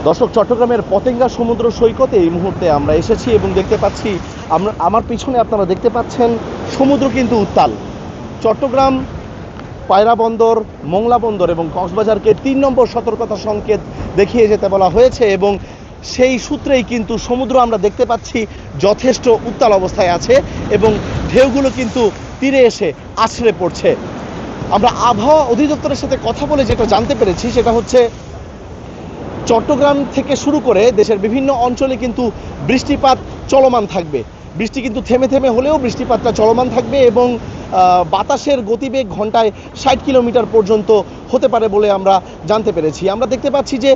দর্শক, চট্টগ্রামের পতেঙ্গা সমুদ্র সৈকতে এই মুহূর্তে আমরা এসেছি এবং দেখতে পাচ্ছি আমার পিছনে আপনারা দেখতে পাচ্ছেন সমুদ্র কিন্তু উত্তাল। চট্টগ্রাম, পায়রা বন্দর, মোংলা বন্দর এবং কক্সবাজারকে ৩ নম্বর সতর্কতা সংকেত দেখিয়ে যেতে বলা হয়েছে এবং সেই সূত্রেই কিন্তু সমুদ্র আমরা দেখতে পাচ্ছি যথেষ্ট উত্তাল অবস্থায় আছে এবং ঢেউগুলো কিন্তু তীরে এসে আছড়ে পড়ছে। আমরা আবহাওয়া অধিদপ্তরের সাথে কথা বলে যেটা জানতে পেরেছি সেটা হচ্ছে চট্টগ্রাম থেকে শুরু করে দেশের বিভিন্ন অঞ্চলে কিন্তু বৃষ্টিপাত চলমান থাকবে। বৃষ্টি কিন্তু থেমে থেমে হলেও বৃষ্টিপাতটা চলমান থাকবে এবং বাতাসের গতিবেগ ঘন্টায় ৬০ কিলোমিটার পর্যন্ত হতে পারে বলে আমরা জানতে পেরেছি। আমরা দেখতে পাচ্ছি যে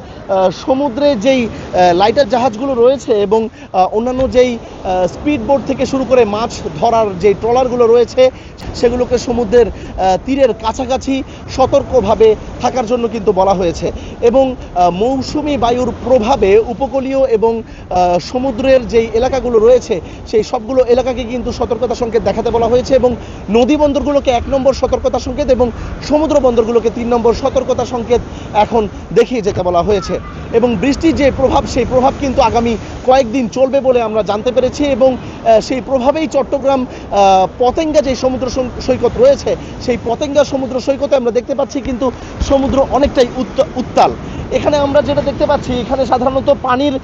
সমুদ্রে যেই লাইটার জাহাজগুলো রয়েছে এবং অন্যান্য যেই স্পিড বোট থেকে শুরু করে মাছ ধরার যেই ট্রলারগুলো রয়েছে সেগুলোকে সমুদ্রের তীরের কাছাকাছি সতর্কভাবে থাকার জন্য কিন্তু বলা হয়েছে এবং মৌসুমি বায়ুর প্রভাবে উপকূলীয় এবং সমুদ্রের যেই এলাকাগুলো রয়েছে সেই সবগুলো এলাকাকে কিন্তু সতর্কতা সংকেত দেখাতে বলা হয়েছে এবং নদী বন্দরগুলোকে ১ নম্বর সতর্কতা সংকেত এবং সমুদ্র বন্দরগুলোকে ৩ নম্বর সতর্কতা সংকেত এখন দেখিয়ে যেতে বলা হয়েছে এবং বৃষ্টির যে প্রভাব সেই প্রভাব কিন্তু আগামী কয়েকদিন চলবে বলে আমরা জানতে পেরেছি এবং সেই প্রভাবেই চট্টগ্রাম পতেঙ্গা যে সমুদ্র সৈকত রয়েছে সেই পতেঙ্গা সমুদ্র সৈকতে আমরা দেখতে পাচ্ছি কিন্তু সমুদ্র অনেকটাই উত্তাল। এখানে আমরা যেটা দেখতে পাচ্ছি এখানে সাধারণত পানির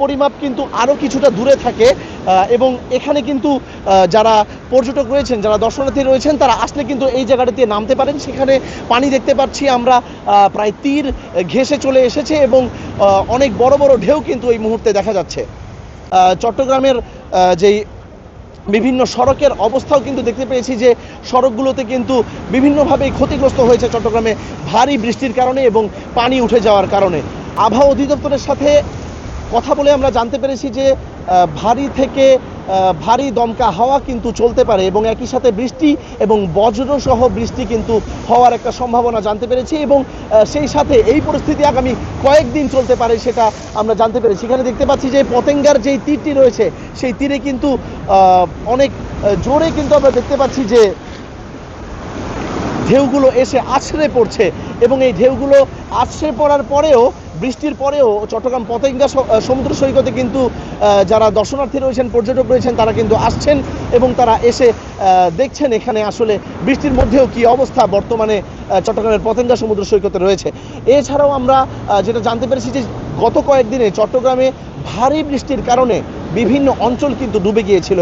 পরিমাপ কিন্তু আরও কিছুটা দূরে থাকে এবং এখানে কিন্তু যারা পর্যটক রয়েছেন, যারা দর্শনার্থী রয়েছেন তারা আসলে কিন্তু এই জায়গাটাতে নামতে পারেন। সেখানে পানি দেখতে পাচ্ছি আমরা প্রায় তীর ঘেঁষে চলে এসেছে এবং অনেক বড় বড় ঢেউ কিন্তু এই মুহূর্তে দেখা যাচ্ছে। চট্টগ্রামের যেই বিভিন্ন সড়কের অবস্থাও কিন্তু দেখতে পেয়েছি যে সড়কগুলোতে কিন্তু বিভিন্নভাবেই ক্ষতিগ্রস্ত হয়েছে চট্টগ্রামে ভারী বৃষ্টির কারণে এবং পানি উঠে যাওয়ার কারণে। আবহাওয়া অধিদপ্তরের সাথে কথা বলে আমরা জানতে পেরেছি যে ভারী থেকে ভারী দমকা হাওয়া কিন্তু চলতে পারে এবং একই সাথে বৃষ্টি এবং বজ্রসহ বৃষ্টি কিন্তু হওয়ার একটা সম্ভাবনা জানতে পেরেছি এবং সেই সাথে এই পরিস্থিতি আগামী কয়েকদিন চলতে পারে সেটা আমরা জানতে পেরেছি। এখানে দেখতে পাচ্ছি যে পতেঙ্গার যেই তীরটি রয়েছে সেই তীরে কিন্তু অনেক জোরে কিন্তু আমরা দেখতে পাচ্ছি যে ঢেউগুলো এসে আছড়ে পড়ছে এবং এই ঢেউগুলো আছড়ে পড়ার পরেও বৃষ্টির পরেও চট্টগ্রাম পতেঙ্গা সমুদ্র সৈকতে কিন্তু যারা দর্শনার্থী রয়েছেন, পর্যটক রয়েছেন তারা কিন্তু আসছেন এবং তারা এসে দেখছেন এখানে আসলে বৃষ্টির মধ্যেও কি অবস্থা বর্তমানে চট্টগ্রামের পতেঙ্গা সমুদ্র সৈকতে রয়েছে। এছাড়াও আমরা যেটা জানতে পেরেছি যে গত কয়েকদিনে চট্টগ্রামে ভারী বৃষ্টির কারণে বিভিন্ন অঞ্চল কিন্তু ডুবে গিয়েছিল,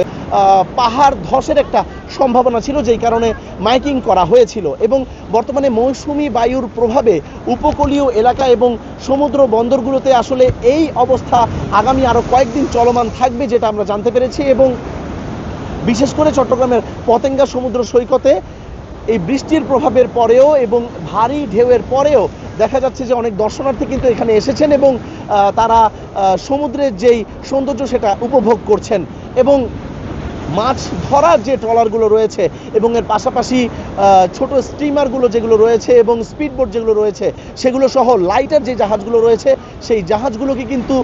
পাহাড় ধসের একটা সম্ভাবনা ছিল যেই কারণে মাইকিং করা হয়েছিল এবং বর্তমানে মৌসুমি বায়ুর প্রভাবে উপকূলীয় এলাকা এবং সমুদ্র বন্দরগুলোতে আসলে এই অবস্থা আগামী আরও কয়েকদিন চলমান থাকবে যেটা আমরা জানতে পেরেছি এবং বিশেষ করে চট্টগ্রামের পতেঙ্গা সমুদ্র সৈকতে এই বৃষ্টির প্রভাবের পরেও এবং ভারী ঢেউয়ের পরেও দেখা যাচ্ছে যে অনেক দর্শনার্থী কিন্তু এখানে এসেছেন এবং তারা সমুদ্রের যেই সৌন্দর্য সেটা উপভোগ করছেন এবং মাছ ধরার যে ট্রলারগুলো রয়েছে এবং এর পাশাপাশি ছোট স্টিমারগুলো যেগুলো রয়েছে এবং স্পিডবোট যেগুলো রয়েছে সেগুলো সহ লাইটার যে জাহাজগুলো রয়েছে সেই জাহাজগুলোকে কিন্তু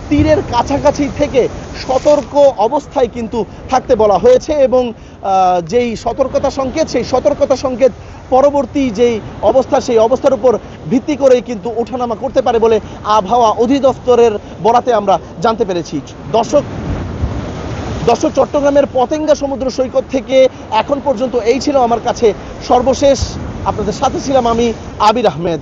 তীরের কাছাকাছি থেকে সতর্ক অবস্থায় কিন্তু থাকতে বলা হয়েছে এবং যেই সতর্কতা সংকেত সেই সতর্কতা সংকেত পরবর্তী যেই অবস্থা সেই অবস্থার উপর ভিত্তি করেই কিন্তু ওঠানামা করতে পারে বলে আবহাওয়া অধিদপ্তরের বরাতে আমরা জানতে পেরেছি। দর্শক, চট্টগ্রামের পতেঙ্গা সমুদ্র সৈকত থেকে এখন পর্যন্ত এই ছিল আমার কাছে সর্বশেষ। আপনাদের সাথে ছিলাম আমি আবির আহমেদ।